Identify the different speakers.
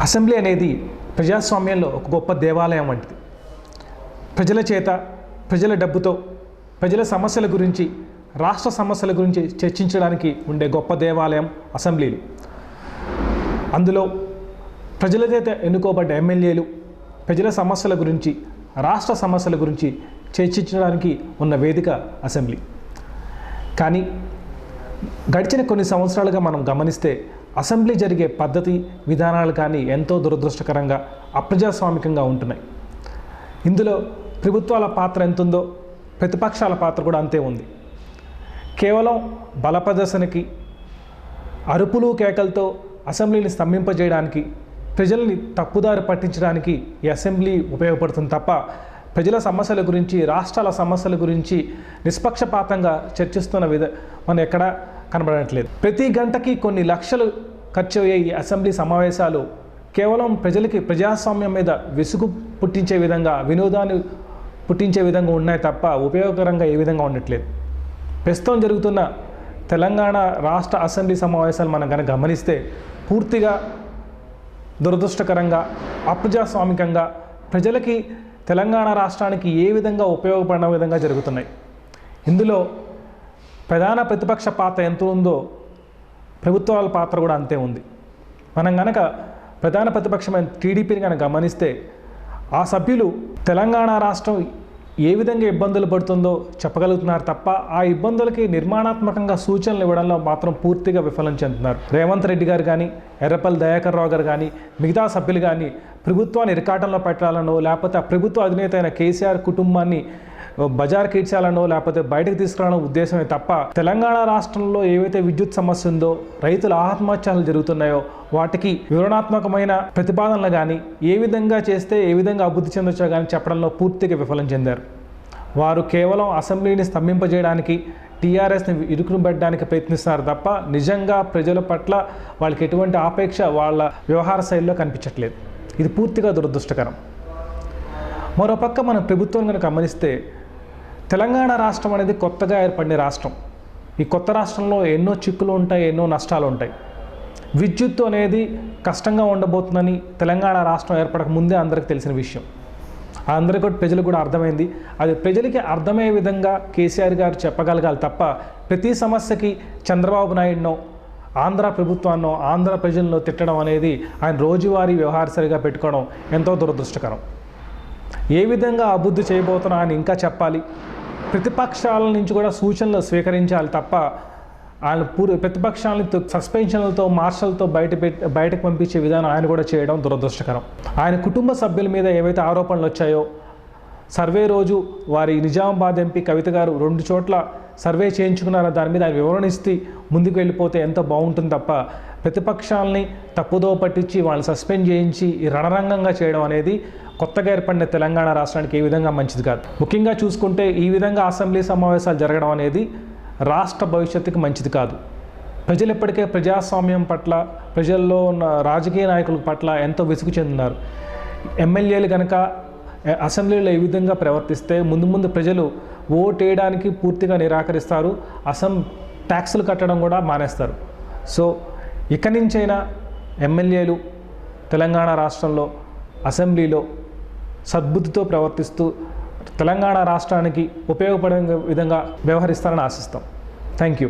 Speaker 1: Assembly అనేది ప్రజాస్వామ్యంలో ఒక గొప్ప దేవాలయం వంటిది. ప్రజల చేత, ప్రజల డబ్బుతో ప్రజల సమస్యల గురించి, రాష్ట్ర సమస్యల గురించి చర్చించడానికి ఉండే గొప్ప దేవాలయం అసెంబ్లీలు. అందులో ప్రజల చేత ఎన్నుకోబడ్డ ఎమ్మెల్యేలు ప్రజల సమస్యల గురించి, రాష్ట్ర సమస్యల గురించి చర్చించడానికి ఉన్న వేదిక అసెంబ్లీ. కానీ గడిచిన కొన్ని సంవత్సరాలుగా మనం గమనిస్తే అసెంబ్లీ జరిగే పద్ధతి, విధానాలు కానీ ఎంతో దురదృష్టకరంగా, అప్రజాస్వామికంగా ఉంటున్నాయి. ఇందులో ప్రభుత్వాల పాత్ర ఎంతుందో ప్రతిపక్షాల పాత్ర కూడా అంతే ఉంది. కేవలం బల ప్రదర్శనకి, అరుపులు కేకలతో అసెంబ్లీని స్తంభింపజేయడానికి, ప్రజల్ని తప్పుదారి పట్టించడానికి ఈ అసెంబ్లీ ఉపయోగపడుతుంది తప్ప ప్రజల సమస్యల గురించి, రాష్ట్రాల సమస్యల గురించి నిష్పక్షపాతంగా చర్చిస్తున్న మనం ఎక్కడా కనబడట్లేదు. ప్రతి గంటకి కొన్ని లక్షలు ఖర్చు అయ్యే ఈ అసెంబ్లీ సమావేశాలు కేవలం ప్రజలకి ప్రజాస్వామ్యం మీద విసుగు పుట్టించే విధంగా, వినోదాన్ని పుట్టించే విధంగా ఉన్నాయి తప్ప ఉపయోగకరంగా ఏ విధంగా ఉండట్లేదు. ప్రస్తుతం జరుగుతున్న తెలంగాణ రాష్ట్ర అసెంబ్లీ సమావేశాలు మనం కనుక గమనిస్తే పూర్తిగా దురదృష్టకరంగా, అప్రజాస్వామికంగా, ప్రజలకి తెలంగాణ రాష్ట్రానికి ఏ విధంగా ఉపయోగపడిన విధంగా జరుగుతున్నాయి. ఇందులో ప్రధాన ప్రతిపక్ష పాత్ర ఎంత ఉందో ప్రభుత్వాల పాత్ర కూడా అంతే ఉంది. మనం కనుక ప్రధాన ప్రతిపక్షమైన టీడీపీని కనుక గమనిస్తే ఆ సభ్యులు తెలంగాణ రాష్ట్రం ఏ విధంగా ఇబ్బందులు పడుతుందో చెప్పగలుగుతున్నారు తప్ప ఆ ఇబ్బందులకి నిర్మాణాత్మకంగా సూచనలు ఇవ్వడంలో మాత్రం పూర్తిగా విఫలం చెందుతున్నారు. రేవంత్ రెడ్డి గారు కానీ, ఎర్రపల్లి దయాకర్ రావు గారు కానీ, మిగతా సభ్యులు కానీ ప్రభుత్వాన్ని ఇరకాటంలో పెట్టాలనో, లేకపోతే ఆ ప్రభుత్వ అధినేత అయిన కేసీఆర్ కుటుంబాన్ని బజార్ కీడ్చాలనో, లేకపోతే బయటకు తీసుకురావడం ఉద్దేశమే తప్ప తెలంగాణ రాష్ట్రంలో ఏవైతే విద్యుత్ సమస్య ఉందో, రైతుల ఆత్మహత్యలు జరుగుతున్నాయో వాటికి వివరణాత్మకమైన ప్రతిపాదనలు కానీ, ఏ విధంగా చేస్తే ఏ విధంగా అభివృద్ధి చెందొచ్చో కానీ చెప్పడంలో పూర్తిగా విఫలం చెందారు. వారు కేవలం అసెంబ్లీని స్తంభింపజేయడానికి, టీఆర్ఎస్ని ఇరుకును పెట్టడానికి ప్రయత్నిస్తున్నారు తప్ప నిజంగా ప్రజల పట్ల వాళ్ళకి ఎటువంటి ఆపేక్ష వాళ్ళ వ్యవహార శైలిలో కనిపించట్లేదు. ఇది పూర్తిగా దురదృష్టకరం. మరోపక్క మనం ప్రభుత్వం కనుక గమనిస్తే తెలంగాణ రాష్ట్రం అనేది కొత్తగా ఏర్పడిన రాష్ట్రం. ఈ కొత్త రాష్ట్రంలో ఎన్నో చిక్కులు ఉంటాయి, ఎన్నో నష్టాలు ఉంటాయి. విద్యుత్తు అనేది కష్టంగా ఉండబోతుందని తెలంగాణ రాష్ట్రం ఏర్పడక ముందే అందరికీ తెలిసిన విషయం. అందరికీ కూడా, ప్రజలకు కూడా అర్థమైంది. అది ప్రజలకి అర్థమయ్యే విధంగా కేసీఆర్ గారు చెప్పగలగాలి తప్ప ప్రతి సమస్యకి చంద్రబాబు నాయుడునో, ఆంధ్ర ప్రభుత్వాన్నో, ఆంధ్ర ప్రజలను తిట్టడం అనేది ఆయన రోజువారీ వ్యవహారశైలిగా పెట్టుకోవడం ఎంతో దురదృష్టకరం. ఏ విధంగా అభివృద్ధి చేయబోతున్నా అని ఇంకా చెప్పాలి. ప్రతిపక్షాల నుంచి కూడా సూచనలు స్వీకరించాలి తప్ప ఆయన ప్రతిపక్షాలని సస్పెన్షన్లతో, మార్షల్తో బయటకు పంపించే విధానం ఆయన కూడా చేయడం దురదృష్టకరం. ఆయన కుటుంబ సభ్యుల మీద ఏవైతే ఆరోపణలు వచ్చాయో, సర్వే రోజు వారి నిజామాబాద్ ఎంపీ కవిత గారు 2 చోట్ల సర్వే చేయించుకున్నారో దాని మీద ఆయన వివరణ ఇస్తే ముందుకు వెళ్ళిపోతే ఎంతో బాగుంటుంది తప్ప ప్రతిపక్షాలని తప్పుదో పట్టించి వాళ్ళని సస్పెండ్ చేయించి ఈ రణరంగంగా చేయడం అనేది కొత్తగా ఏర్పడిన తెలంగాణ రాష్ట్రానికి ఏ విధంగా మంచిది కాదు. ముఖ్యంగా చూసుకుంటే ఈ విధంగా అసెంబ్లీ సమావేశాలు జరగడం అనేది రాష్ట్ర భవిష్యత్తుకి మంచిది కాదు. ప్రజలు ఇప్పటికే ప్రజాస్వామ్యం పట్ల, ప్రజల్లో ఉన్న రాజకీయ నాయకుల పట్ల ఎంతో విసుగు చెందుతున్నారు. ఎమ్మెల్యేలు కనుక అసెంబ్లీలో ఈ విధంగా ప్రవర్తిస్తే ముందు ప్రజలు ఓటు వేయడానికి పూర్తిగా నిరాకరిస్తారు, ట్యాక్సులు కట్టడం కూడా మానేస్తారు. సో ఇక నుంచైనా ఎమ్మెల్యేలు తెలంగాణ రాష్ట్రంలో అసెంబ్లీలో సద్బుద్ధితో ప్రవర్తిస్తూ తెలంగాణ రాష్ట్రానికి ఉపయోగపడే విధంగా వ్యవహరిస్తారని ఆశిస్తాం. Thank you.